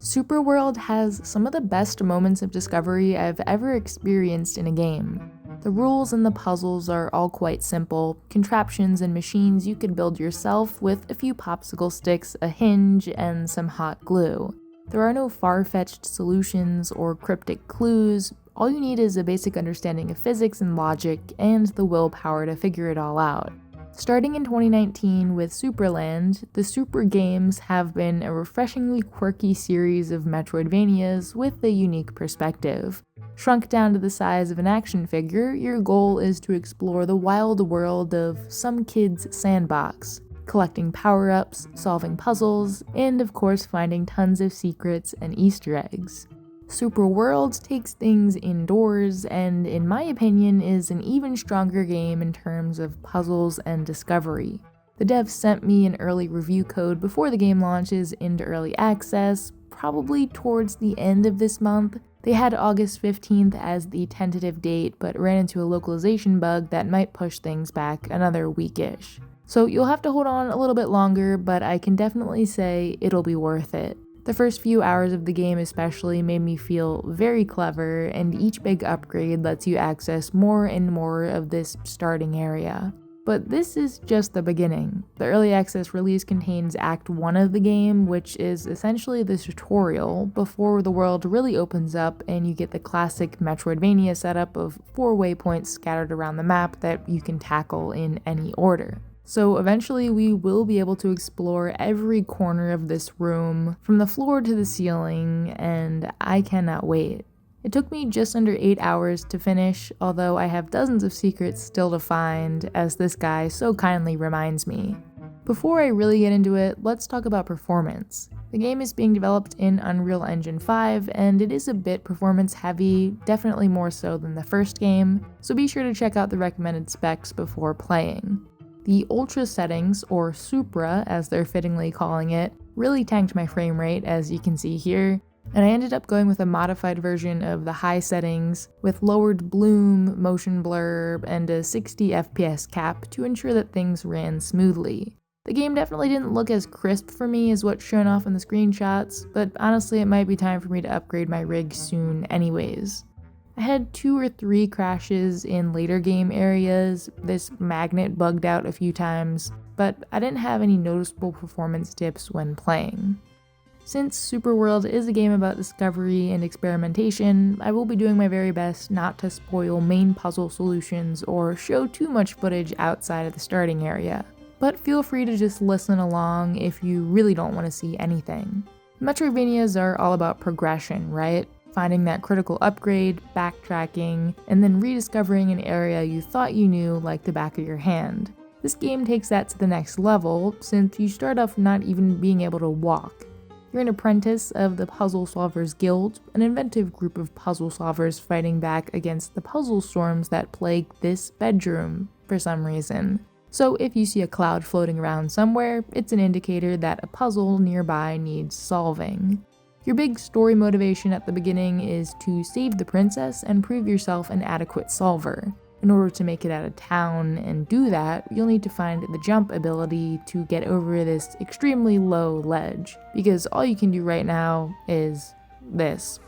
Supraworld has some of the best moments of discovery I've ever experienced in a game. The rules and the puzzles are all quite simple, contraptions and machines you could build yourself with a few popsicle sticks, a hinge, and some hot glue. There are no far-fetched solutions or cryptic clues. All you need is a basic understanding of physics and logic, and the willpower to figure it all out. Starting in 2019 with Supraland, the Super games have been a refreshingly quirky series of Metroidvanias with a unique perspective. Shrunk down to the size of an action figure, your goal is to explore the wild world of some kid's sandbox, collecting power-ups, solving puzzles, and of course finding tons of secrets and Easter eggs. Supraworld takes things indoors and, in my opinion, is an even stronger game in terms of puzzles and discovery. The devs sent me an early review code before the game launches into early access, probably towards the end of this month. They had August 15th as the tentative date, but ran into a localization bug that might push things back another weekish. So you'll have to hold on a little bit longer, but I can definitely say it'll be worth it. The first few hours of the game especially made me feel very clever, and each big upgrade lets you access more and more of this starting area. But this is just the beginning. The early access release contains Act 1 of the game, which is essentially the tutorial before the world really opens up and you get the classic Metroidvania setup of 4 waypoints scattered around the map that you can tackle in any order. So eventually we will be able to explore every corner of this room, from the floor to the ceiling, and I cannot wait. It took me just under 8 hours to finish, although I have dozens of secrets still to find, as this guy so kindly reminds me. Before I really get into it, let's talk about performance. The game is being developed in Unreal Engine 5, and it is a bit performance heavy, definitely more so than the first game, so be sure to check out the recommended specs before playing. The Ultra settings, or Supra as they're fittingly calling it, really tanked my frame rate, as you can see here, and I ended up going with a modified version of the high settings with lowered bloom, motion blur, and a 60 FPS cap to ensure that things ran smoothly. The game definitely didn't look as crisp for me as what's shown off in the screenshots, but honestly it might be time for me to upgrade my rig soon anyways. I had 2 or 3 crashes in later game areas, this magnet bugged out a few times, but I didn't have any noticeable performance dips when playing. Since Supraworld is a game about discovery and experimentation, I will be doing my very best not to spoil main puzzle solutions or show too much footage outside of the starting area, but feel free to just listen along if you really don't want to see anything. Metroidvanias are all about progression, right? Finding that critical upgrade, backtracking, and then rediscovering an area you thought you knew like the back of your hand. This game takes that to the next level, since you start off not even being able to walk. You're an apprentice of the Puzzle Solvers Guild, an inventive group of puzzle solvers fighting back against the puzzle storms that plague this bedroom for some reason. So if you see a cloud floating around somewhere, it's an indicator that a puzzle nearby needs solving. Your big story motivation at the beginning is to save the princess and prove yourself an adequate solver. In order to make it out of town and do that, you'll need to find the jump ability to get over this extremely low ledge, because all you can do right now is this.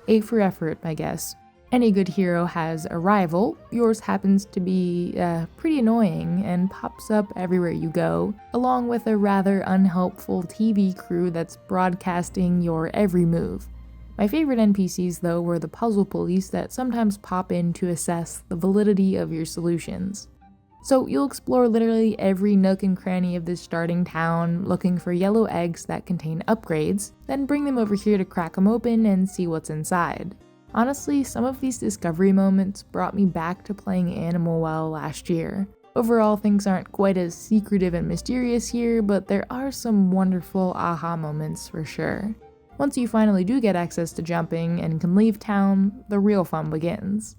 A for effort, I guess. Any good hero has a rival. Yours happens to be pretty annoying and pops up everywhere you go, along with a rather unhelpful TV crew that's broadcasting your every move. My favorite NPCs, though, were the puzzle police that sometimes pop in to assess the validity of your solutions. So you'll explore literally every nook and cranny of this starting town, looking for yellow eggs that contain upgrades, then bring them over here to crack them open and see what's inside. Honestly, some of these discovery moments brought me back to playing Animal Well last year. Overall, things aren't quite as secretive and mysterious here, but there are some wonderful aha moments for sure. Once you finally do get access to jumping and can leave town, the real fun begins.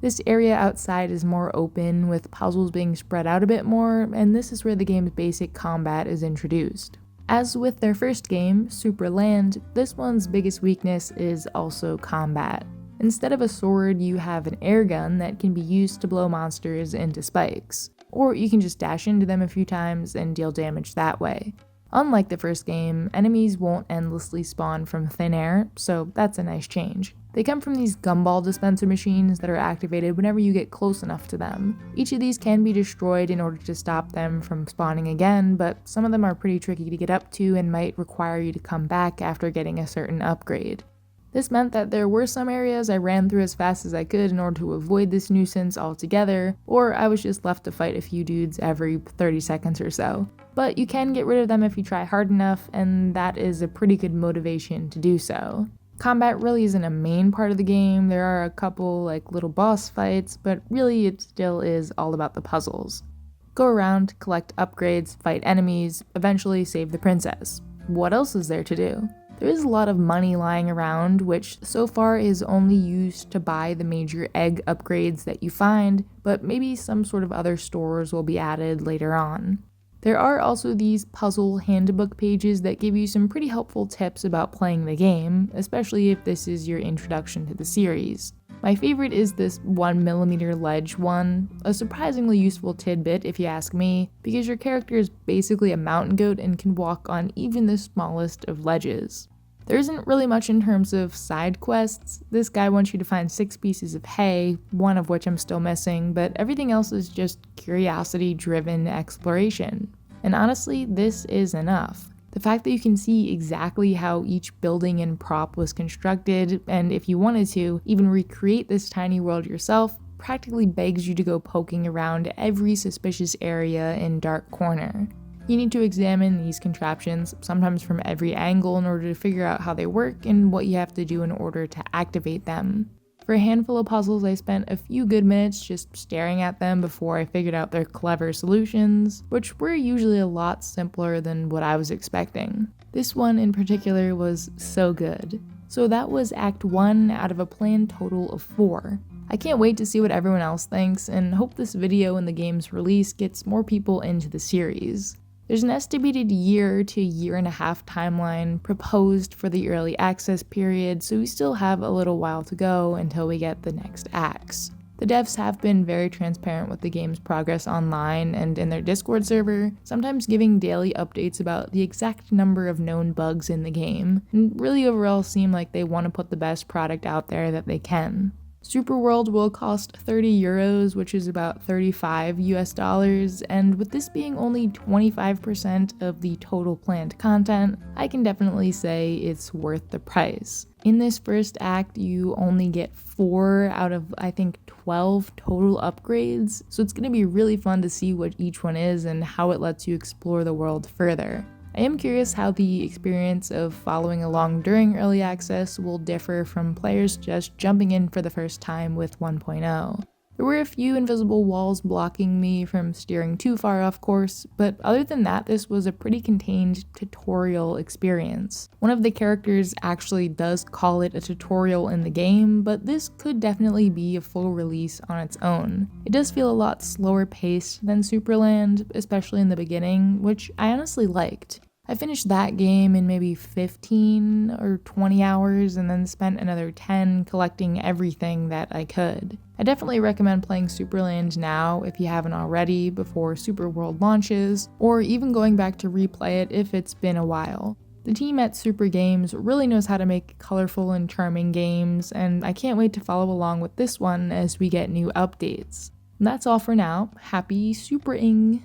This area outside is more open, with puzzles being spread out a bit more, and this is where the game's basic combat is introduced. As with their first game, Supraland, this one's biggest weakness is also combat. Instead of a sword, you have an air gun that can be used to blow monsters into spikes. or you can just dash into them a few times and deal damage that way. Unlike the first game, enemies won't endlessly spawn from thin air, so that's a nice change. They come from these gumball dispenser machines that are activated whenever you get close enough to them. Each of these can be destroyed in order to stop them from spawning again, but some of them are pretty tricky to get up to and might require you to come back after getting a certain upgrade. This meant that there were some areas I ran through as fast as I could in order to avoid this nuisance altogether, or I was just left to fight a few dudes every 30 seconds or so. But you can get rid of them if you try hard enough, and that is a pretty good motivation to do so. Combat really isn't a main part of the game. There are a couple little boss fights, but really it still is all about the puzzles. Go around, collect upgrades, fight enemies, eventually save the princess. What else is there to do? There is a lot of money lying around, which so far is only used to buy the major egg upgrades that you find, but maybe some sort of other stores will be added later on. There are also these puzzle handbook pages that give you some pretty helpful tips about playing the game, especially if this is your introduction to the series. My favorite is this 1mm ledge one, a surprisingly useful tidbit if you ask me, because your character is basically a mountain goat and can walk on even the smallest of ledges. There isn't really much in terms of side quests. This guy wants you to find 6 pieces of hay, one of which I'm still missing, but everything else is just curiosity-driven exploration. And honestly, this is enough. The fact that you can see exactly how each building and prop was constructed, and if you wanted to, even recreate this tiny world yourself, practically begs you to go poking around every suspicious area and dark corner. You need to examine these contraptions, sometimes from every angle, in order to figure out how they work and what you have to do in order to activate them. For a handful of puzzles, I spent a few good minutes just staring at them before I figured out their clever solutions, which were usually a lot simpler than what I was expecting. This one in particular was so good. So that was Act 1 out of a planned total of 4. I can't wait to see what everyone else thinks, and hope this video and the game's release gets more people into the series. There's an estimated year to year-and-a-half timeline proposed for the early access period, so we still have a little while to go until we get the next acts. The devs have been very transparent with the game's progress online and in their Discord server, sometimes giving daily updates about the exact number of known bugs in the game, and really overall seem like they want to put the best product out there that they can. Supraworld will cost €30, which is about $35 US, and with this being only 25% of the total planned content, I can definitely say it's worth the price. In this first act, you only get 4 out of, I think, 12 total upgrades, so it's going to be really fun to see what each one is and how it lets you explore the world further. I am curious how the experience of following along during early access will differ from players just jumping in for the first time with 1.0. There were a few invisible walls blocking me from steering too far off course, but other than that, this was a pretty contained tutorial experience. One of the characters actually does call it a tutorial in the game, but this could definitely be a full release on its own. It does feel a lot slower paced than Supraland, especially in the beginning, which I honestly liked. I finished that game in maybe 15 or 20 hours and then spent another 10 collecting everything that I could. I definitely recommend playing Supraland now if you haven't already before Supraworld launches, or even going back to replay it if it's been a while. The team at Super Games really knows how to make colorful and charming games, and I can't wait to follow along with this one as we get new updates. And that's all for now. Happy Supering!